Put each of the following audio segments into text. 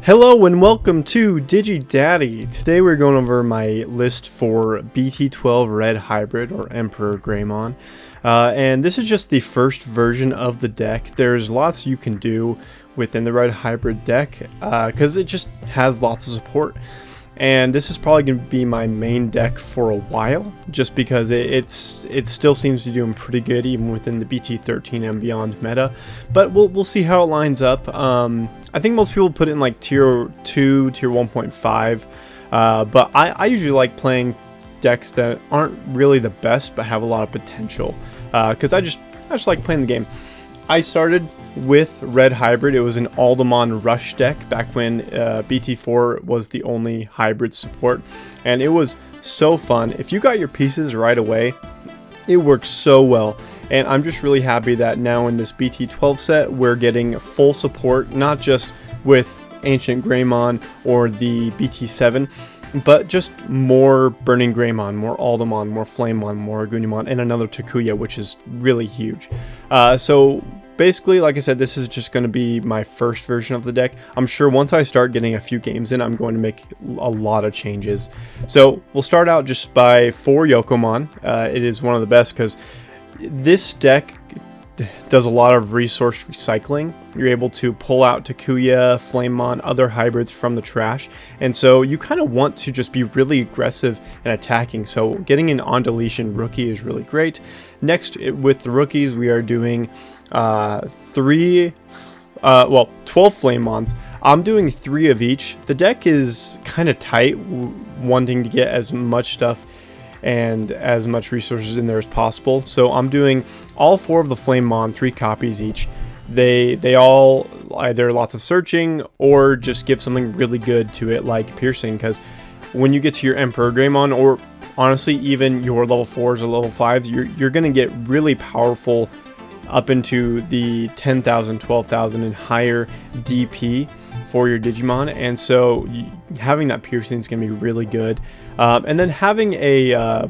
Hello and welcome to DigiDaddy. Today we're going over my list for BT12 Red Hybrid or Emperor Greymon. And this is just the first version of the deck. There's lots you can do within the Red Hybrid deck because it just has lots of support. And this is probably going to be my main deck for a while, just because it still seems to be doing pretty good even within the BT13 and beyond meta. But we'll see how it lines up. I think most people put it in like tier 2, tier 1.5, but I usually like playing decks that aren't really the best but have a lot of potential, because I just like playing the game. I started with Red Hybrid. It was an Digimon Rush deck back when BT4 was the only hybrid support, and it was so fun. If you got your pieces right away, it worked so well. And I'm just really happy that now in this BT12 set, we're getting full support, not just with Ancient Greymon or the BT7, but just more Burning Greymon, more Aldemon, more Flamemon, more Agunimon, and another Takuya, which is really huge. So basically, like I said, this is just going to be my first version of the deck. I'm sure once I start getting a few games in, I'm going to make a lot of changes. So we'll start out just by 4 Yokomon. It is one of the best because this deck does a lot of resource recycling. You're able to pull out Takuya, Flamemon, other hybrids from the trash, and so you kind of want to just be really aggressive and attacking. So getting an on deletion rookie is really great. Next, with the rookies, we are doing 12 Flamemons. I'm doing 3 of each. The deck is kind of tight, wanting to get as much stuff and as much resources in there as possible. So I'm doing all 4 of the Flamemon, 3 copies each. They all either lots of searching or just give something really good to it, like piercing, because when you get to your Emperor Greymon, or honestly even your level 4s or level 5s, you're going to get really powerful up into the 10,000, 12,000 and higher DP for your Digimon, and so having that piercing is going to be really good. And then having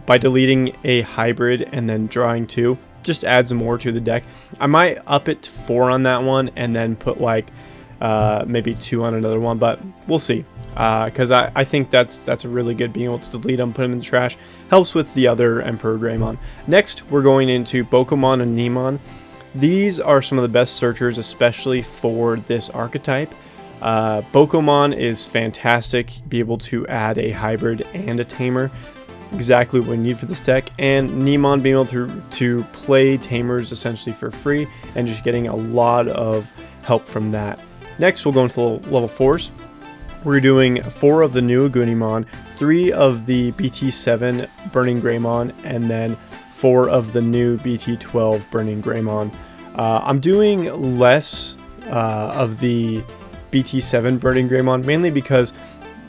by deleting a hybrid and then drawing 2 just adds more to the deck. I might up it to 4 on that one and then put like maybe 2 on another one, but we'll see. Because I think that's a really good, being able to delete them, put them in the trash, helps with the other Emperor Greymon. Next, we're going into Bokomon and Nemon. These are some of the best searchers, especially for this archetype. Bokomon is fantastic, be able to add a hybrid and a tamer, exactly what we need for this deck. And Nemon being able to play tamers essentially for free and just getting a lot of help from that. Next, we'll go into level 4s. We're doing 4 of the new Agunimon, 3 of the BT7 Burning Greymon, and then 4 of the new BT12 Burning Greymon. I'm doing less of the BT7 Burning Greymon, mainly because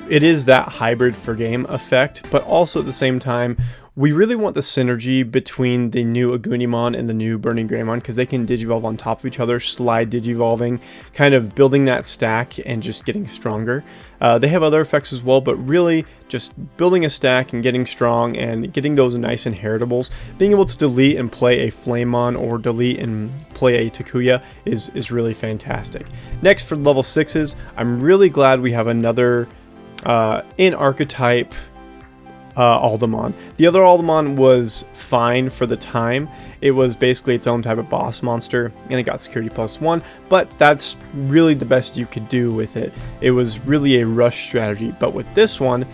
it is that hybrid for game effect, but also at the same time, we really want the synergy between the new Agunimon and the new Burning Greymon, because they can digivolve on top of each other, slide digivolving, kind of building that stack and just getting stronger. They have other effects as well, but really just building a stack and getting strong and getting those nice inheritables. Being able to delete and play a Flamemon or delete and play a Takuya is really fantastic. Next, for level 6s, I'm really glad we have another in archetype Aldemon. The other Aldemon was fine for the time. It was basically its own type of boss monster, and it got security +1, but that's really the best you could do with it. It was really a rush strategy. But with this one,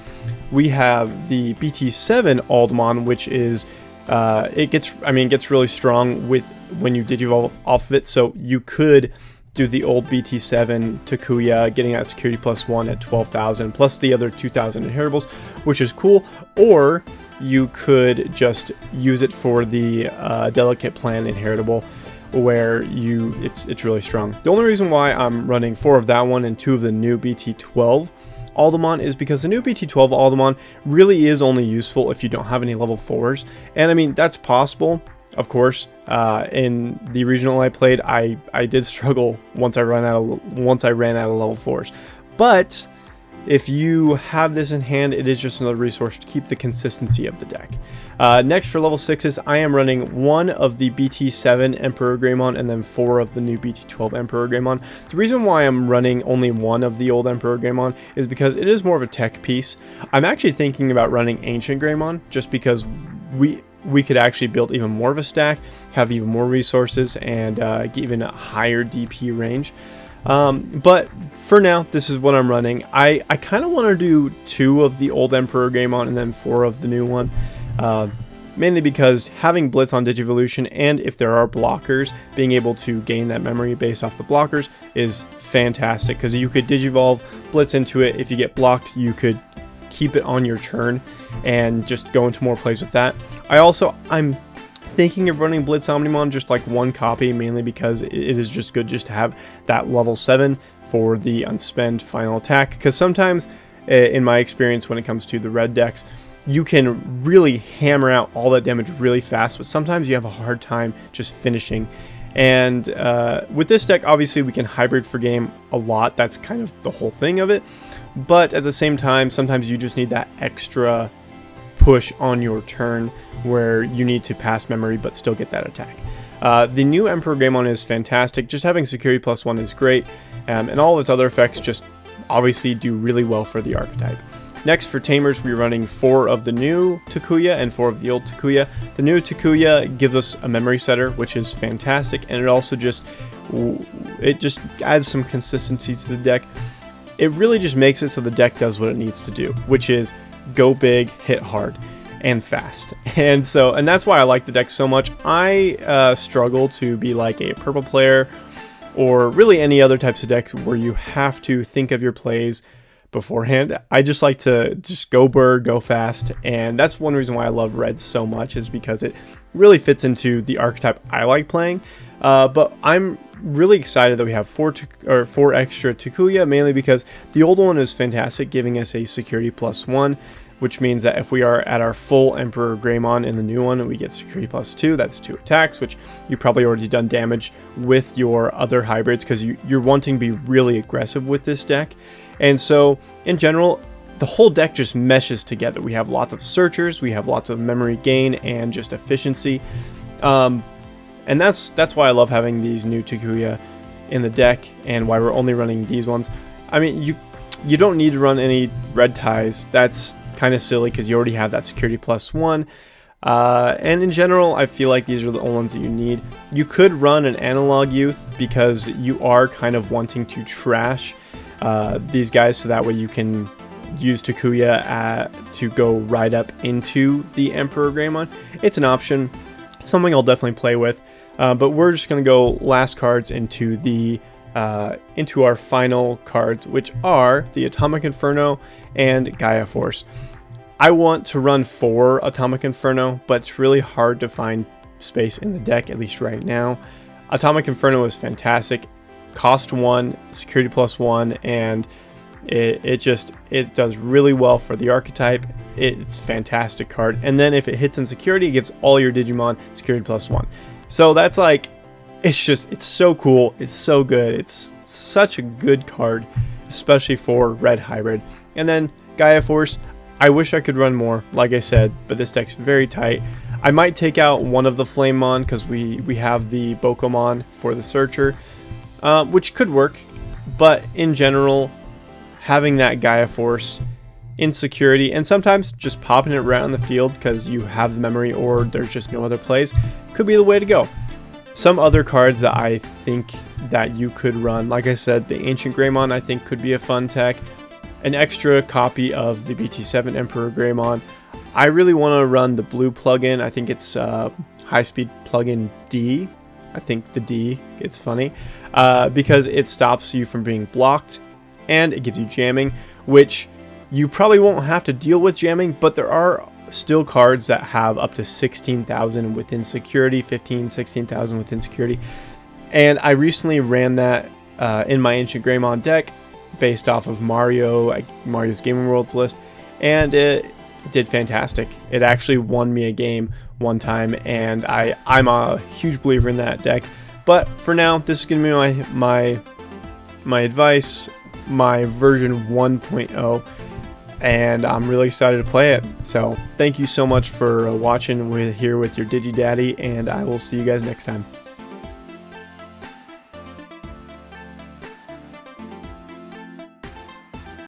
we have the BT7 Aldemon, which is it gets really strong with when you digivolve off of it. So you could do the old BT7 Takuya, getting that security +1 at 12,000, plus the other 2,000 inheritables, which is cool. Or you could just use it for the Delicate Plan inheritable, where it's really strong. The only reason why I'm running 4 of that one and 2 of the new BT12 Aldemon is because the new BT12 Aldemon really is only useful if you don't have any level 4s, and I mean, that's possible. Of course, in the regional I played, I did struggle once I ran out of level 4s, but if you have this in hand, it is just another resource to keep the consistency of the deck. Next for level 6s, I am running 1 of the BT7 Emperor Greymon and then 4 of the new BT12 Emperor Greymon. The reason why I'm running only 1 of the old Emperor Greymon is because it is more of a tech piece. I'm actually thinking about running Ancient Greymon just because we could actually build even more of a stack, have even more resources, and even a higher DP range. But for now, this is what I'm running. I kind of want to do 2 of the old Emperor Greymon and then 4 of the new one. Mainly because having Blitz on Digivolution, and if there are blockers, being able to gain that memory based off the blockers is fantastic, because you could Digivolve Blitz into it. If you get blocked, you could keep it on your turn and just go into more plays with that. I'm thinking of running Blitz Omnimon just like 1 copy, mainly because it is just good just to have that level 7 for the unspent final attack, because sometimes in my experience when it comes to the red decks, you can really hammer out all that damage really fast, but sometimes you have a hard time just finishing. And with this deck, obviously we can hybrid for game a lot. That's kind of the whole thing of it. But at the same time, sometimes you just need that extra push on your turn where you need to pass memory but still get that attack. The new Emperor Greymon is fantastic. Just having security +1 is great, and all of its other effects just obviously do really well for the archetype. Next for Tamers, we're running 4 of the new Takuya and 4 of the old Takuya. The new Takuya gives us a memory setter, which is fantastic, and it also just adds some consistency to the deck. It really just makes it so the deck does what it needs to do, which is go big, hit hard, and fast. And that's why I like the deck so much. I struggle to be like a purple player or really any other types of decks where you have to think of your plays beforehand. I just like to just go bird, go fast, and that's one reason why I love red so much, is because it really fits into the archetype I like playing. But I'm really excited that we have 4 extra Takuya, mainly because the old one is fantastic, giving us a security +1, which means that if we are at our full Emperor Greymon in the new one, we get security +2. That's 2 attacks, which you probably already done damage with your other hybrids because you're wanting to be really aggressive with this deck. And so in general, the whole deck just meshes together. We have lots of searchers, we have lots of memory gain and just efficiency. And that's why I love having these new Takuya in the deck, and why we're only running these ones. I mean, you don't need to run any red ties. That's kind of silly because you already have that security +1. And in general, I feel like these are the only ones that you need. You could run an analog youth because you are kind of wanting to trash these guys, so that way you can use Takuya to go right up into the Emperor Greymon. It's an option, something I'll definitely play with. But we're just going to go last cards into our final cards, which are the Atomic Inferno and Gaia Force. I want to run 4 Atomic Inferno, but it's really hard to find space in the deck, at least right now. Atomic Inferno is fantastic. Cost 1, security +1, and it does really well for the archetype. It's a fantastic card. And then if it hits in security, it gives all your Digimon security +1. So that's like, it's so cool. It's so good. It's such a good card, especially for Red Hybrid. And then Gaia Force, I wish I could run more, like I said, but this deck's very tight. I might take out one of the Flamemon because we have the Bokomon for the Searcher, which could work. But in general, having that Gaia Force in security, and sometimes just popping it right on the field because you have the memory or there's just no other plays, could be the way to go. Some other cards that I think that you could run, like I said, the Ancient Greymon I think could be a fun tech. An extra copy of the BT7 Emperor Greymon. I really want to run the blue plugin. I think it's High Speed Plugin D. I think the D, it's funny, because it stops you from being blocked and it gives you jamming, which you probably won't have to deal with jamming, but there are still cards that have up to 16,000 within security, 16,000 within security. And I recently ran that in my Ancient Greymon deck based off of Mario's Gaming Worlds list, and it did fantastic. It actually won me a game one time, and I'm a huge believer in that deck. But for now, this is going to be my advice, my version 1.0, and I'm really excited to play it. So thank you so much for watching here with your Digi Daddy, and I will see you guys next time.